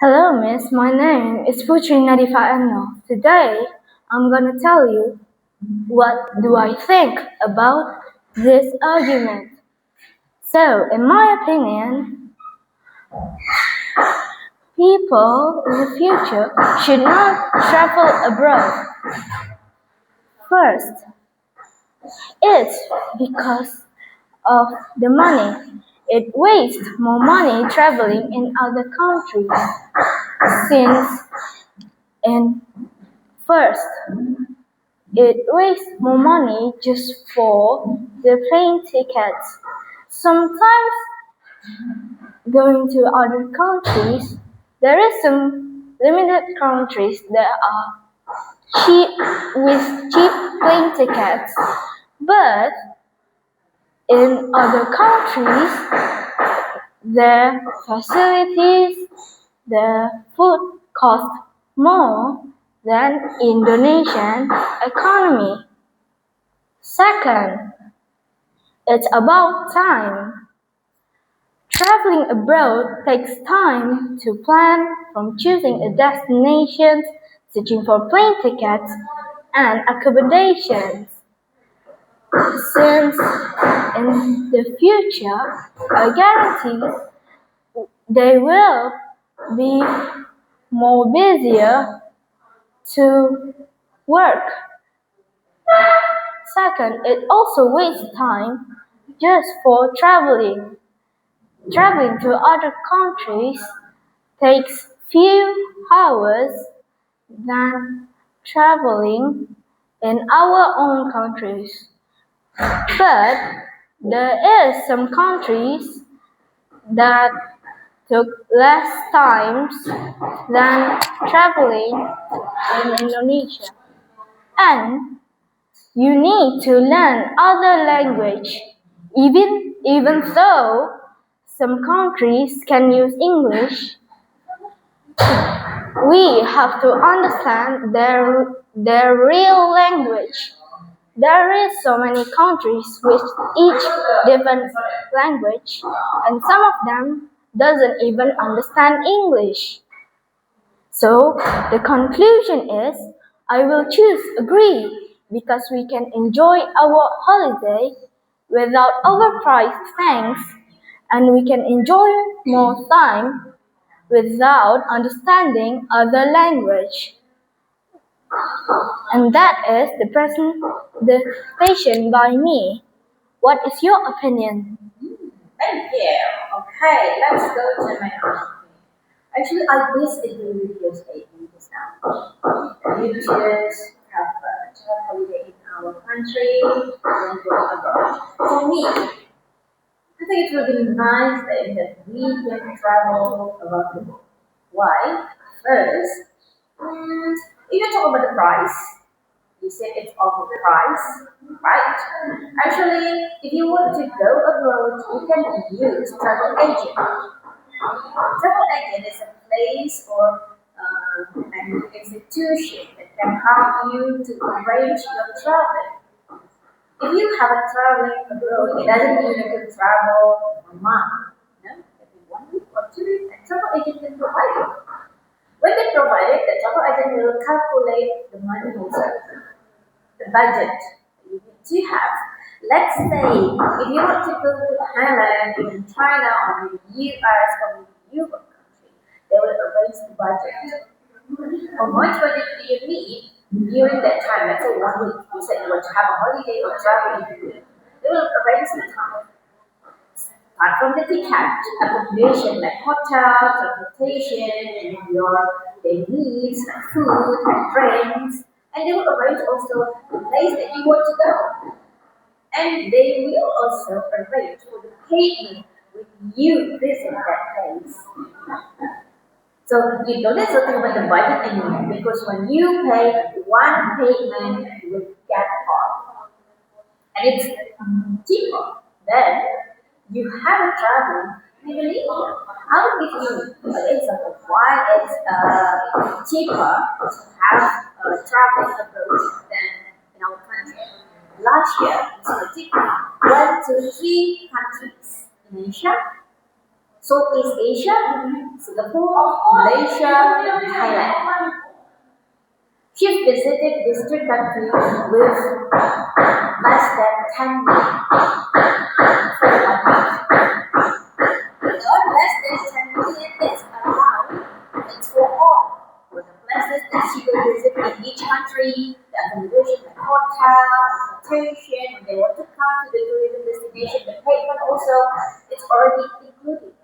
Hello, miss. My name is Putri. Today, I'm gonna tell you what do I think about this argument. So, in my opinion, people in the future should not travel abroad. First, it's because of the money. It wastes more money traveling in other countries since in first it wastes more money just for the plane tickets. Sometimes going to other countries, there is some limited countries that are cheap with cheap plane tickets, but in other countries, the facilities, the food cost more than Indonesian economy. Second, it's about time. Traveling abroad takes time to plan, from choosing a destination, searching for plane tickets, and accommodations. Since in the future, I guarantee they will be more busier to work. Second, it also wastes time just for traveling. Traveling to other countries takes few hours than traveling in our own countries. But there is some countries that took less times than traveling in Indonesia. And you need to learn other language. Even though some countries can use English, we have to understand their real language. There is so many countries with each different language, and some of them doesn't even understand English. So the conclusion is I will choose agree because we can enjoy our holiday without overpriced things and we can enjoy more time without understanding other language. And that is the presentation by me. What is your opinion? Thank you. Okay, let's go to my own. Actually, I disagree with your statement just now. You just have a child holiday in our country and go abroad. For me, I think it would be nice that we can travel around the world. Why? First, if you talk about the price, you said it's overpriced, right? Actually, if you want to go abroad, you can use travel agent. Travel agent is a place or an institution that can help you to arrange your travel. If you have a traveling abroad, it doesn't mean you can travel a month. No, maybe 1 week or 2 weeks, and travel agent can provide it. When they provide it, the travel agent will calculate the money also, the budget you need to have. Let's say if you want to go to Thailand, in China, or in the US, or in the Europe country, they will arrange the budget. How much money do you need during that time? Let's say 1 week. You said you want to have a holiday or travel in the week. They will arrange the time. Apart from the ticket, accommodation like hotel, transportation, and your daily needs like food and drinks. And they will arrange also the place that you want to go. And they will also arrange for the payment when you visit that place. So you don't have to think about the budget anymore because when you pay one payment, you will get all. And it's cheaper. Then you have a travel in Indonesia. I'll give you an example why it's cheaper to have travel abroad than in our country. Last year, we selected 1 to 3 countries in Asia. Southeast Asia, Singapore, Malaysia, and Thailand. She visited these three countries with less than 10 million. Not less than 10 million is allowed. It's for all. For the places that she will visit in each country, the accommodation, the hotel, transportation, when they want to come to the tourism destination, the payment also, it's already included.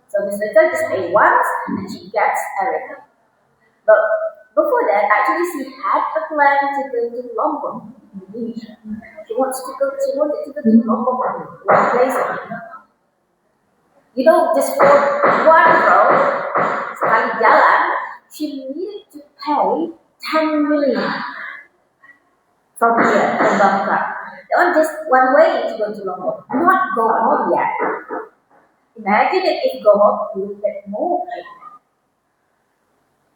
So Miss Little just pay once and she gets everything. But before that, actually she had a plan to go to Lombok, Indonesia. She wanted to go to Lombok, one place. Just for one road, sekali jalan, she needed to pay 10 million from here, from Bangkok. On just one way to go to Lombok, not go home yet. Imagine if go home, you will get more payment.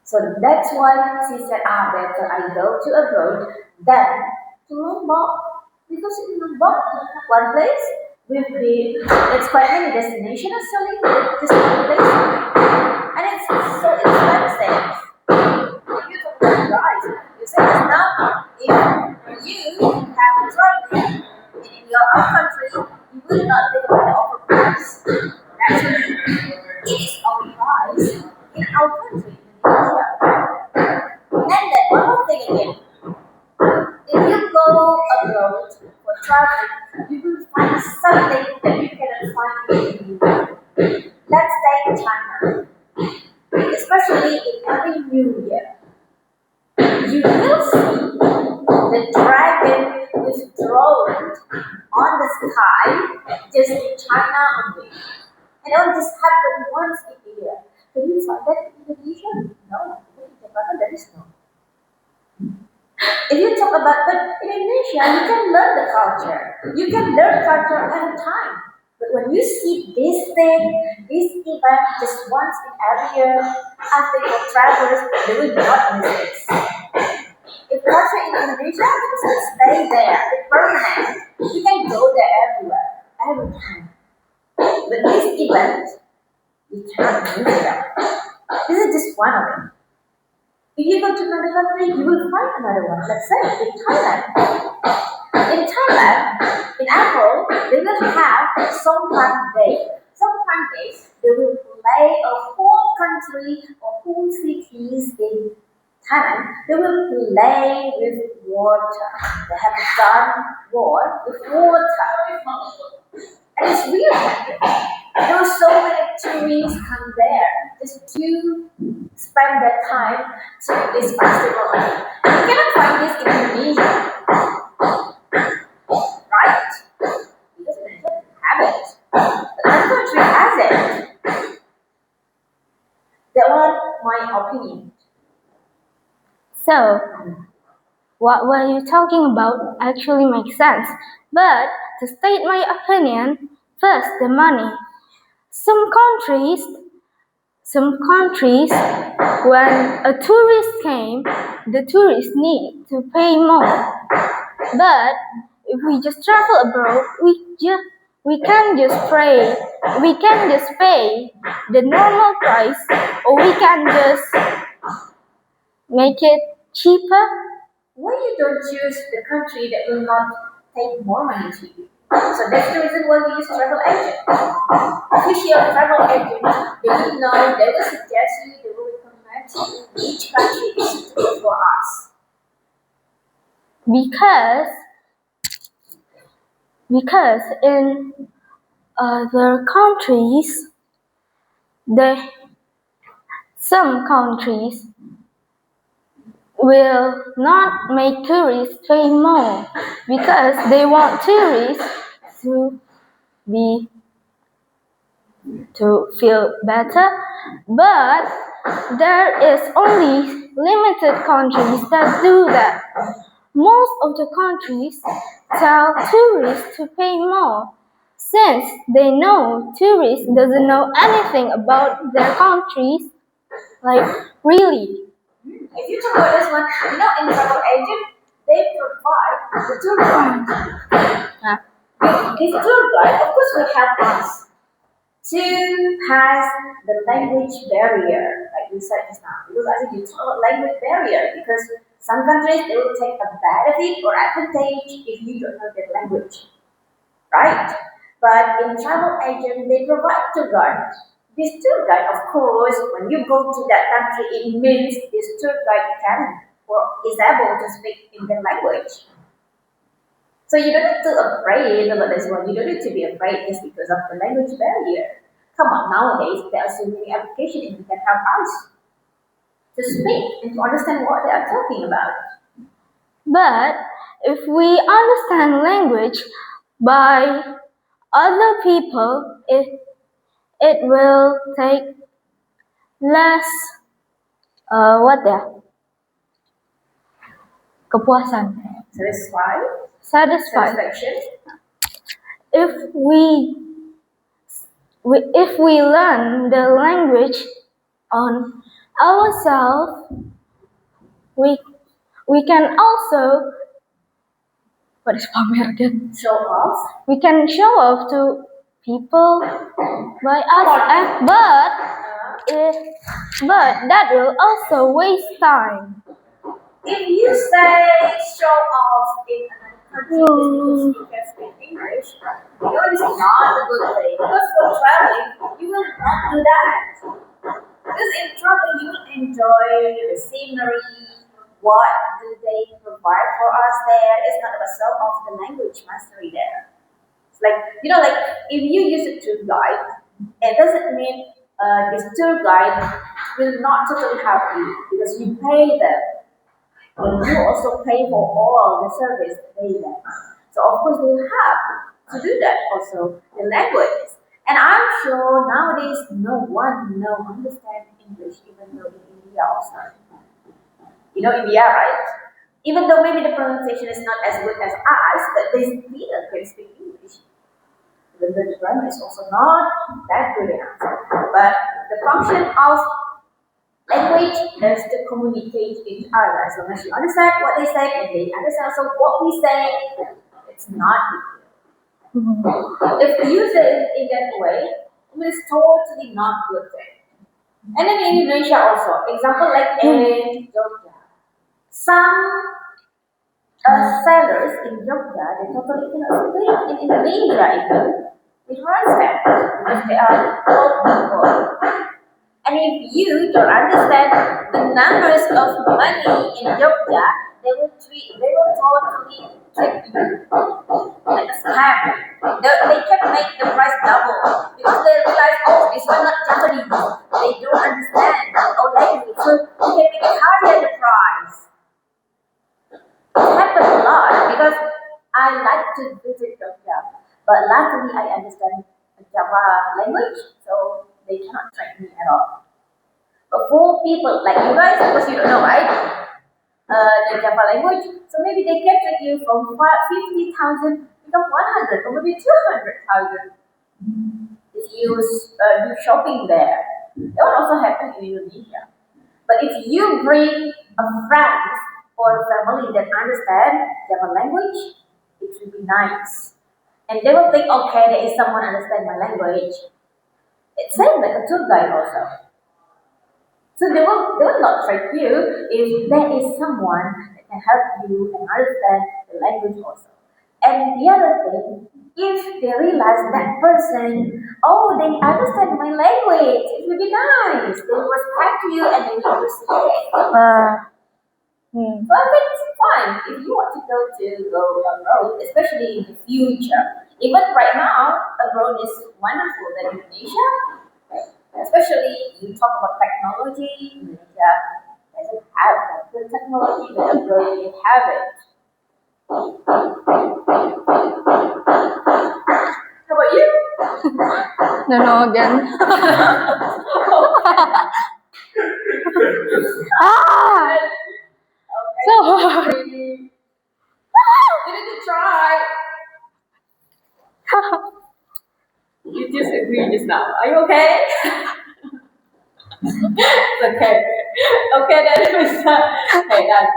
So that's why she said, better I go to abroad than to Lombok. Because in Lombok, one place will be, it's quite many destinations actually, just one place. And it's so expensive. If you talk about price, you said just now, if you have traveling in your own country, you will not think about the overprice. Actually, it is overpriced in our country, Indonesia. And then one more thing again. If you go abroad for traveling, you will find something that you cannot find in India. Let's take China. Especially in every New Year. You will see the dragon withdrawing on the sky just in China only. And it will just happen once in a year. Can you find that in Indonesia? No. In Jakarta, there is no. If you talk about, but in Indonesia, you can learn the culture. You can learn culture every time. But when you see this thing, this event just once in every year, I think for travelers, they will not miss this. If culture in Indonesia, it will stay there, it's permanent. You can go there everywhere, every time. But this event, you cannot miss it. This is just one of them. If you go to another country, you will find another one. Let's say in Thailand. In Thailand, in April, they will have Songkran Day. Songkran Day, they will play a whole country or whole cities in Thailand. They will play with water. They have done war with water. And it's really happening. There were so many tourists come there just to spend their time to this festival. You cannot find this in Indonesia. Right? Because Indonesia doesn't have it. But other country has it. That was my opinion. So, what were you talking about actually makes sense. But to state my opinion, first the money. Some countries, when a tourist came, the tourist need to pay more. But if we just travel abroad, we can just pay the normal price, or we can just make it cheaper. Why you don't choose the country that will not take more money to you? So that's the reason why we use travel agent. Official travel agent, they will know, they will suggest you, they will recommend you which country is suitable for us. Because in other countries, some countries will not make tourists pay more because they want tourists to feel better, but there is only limited countries that do that. Most of the countries tell tourists to pay more since they know tourists doesn't know anything about their countries, like really. If you talk about this one, in travel agent, they provide the tour guide. Yeah. This tour guide, of course, will help us. to pass the language barrier, like we said just now. Because I think you talk about language barrier because some countries they will take a benefit or advantage if you don't know their language, right? But in travel agent, they provide tour guide. This tour guide, of course, when you go to that country, it means this tour guide can or is able to speak in their language. So you don't need to afraid about this one. You don't need to be afraid just because of the language barrier. Come on, nowadays there are so many applications that can help us to speak and to understand what they are talking about. But if we understand language by other people, it will take less what ya? Kepuasan, satisfied. Satisfaction. If if we learn the language on ourselves, we we can also what is pamer again? Show off. We can show off to people by us, but that will also waste time. If you say show off in another country just because you can speak English, you know this is not a good thing. Because for traveling, you will not do that. Because in traveling, you will enjoy the scenery. What do they provide for us there? It's not about show off the language mastery there. It's like like if you use a tour guide, it doesn't mean this tour guide will not totally help you because you pay them. And you also pay for all the service they get. So of course they have to do that also the languages. And I'm sure nowadays no one no understand English even though in India also. You know India, right? Even though maybe the pronunciation is not as good as us, but they still can speak English. Even though the grammar is also not that good enough. But the function of language is to communicate each other. As long as you understand what they say and they understand also what we say, it's not big deal. If you use it in that way, it is totally not good thing. And then in Indonesia also, example like in Jogja. Some sellers in Jogja, they totally cannot speak in Indonesia even. It runs them because they are old people. And if you don't understand the numbers of money in Jogja, they will totally trick you like a scam. They can make the price double because they realize, oh, this one not Japanese. They don't understand our language, so we can make it higher the price. It happens a lot because I like to visit Jogja, but luckily I understand Java language, so they cannot track me at all. But for people like you guys, because you don't know, right? The Java language, so maybe they can track you from 50,000 become 100 or maybe 200,000 if you do shopping there. That will also happen in Indonesia. But if you bring a friend or family that understand Java language, it will be nice. And they will think, okay, there is someone understand my language. It's same like a tour guide also. So they will not trick you if there is someone that can help you and understand the language also. And the other thing, if they realize that person, oh, they understand my language, it will be nice. They will respect you and they will appreciate. So I think it's fine if you want to go abroad, especially in the future. Even right now, abroad is wonderful than Indonesia. Especially you talk about technology, Indonesia doesn't have that good technology, but abroad they have it. How about you? No, again. Okay. So hard. You need to try. You just agreed just now. Are you okay? Okay. Okay, then we start. Okay, done.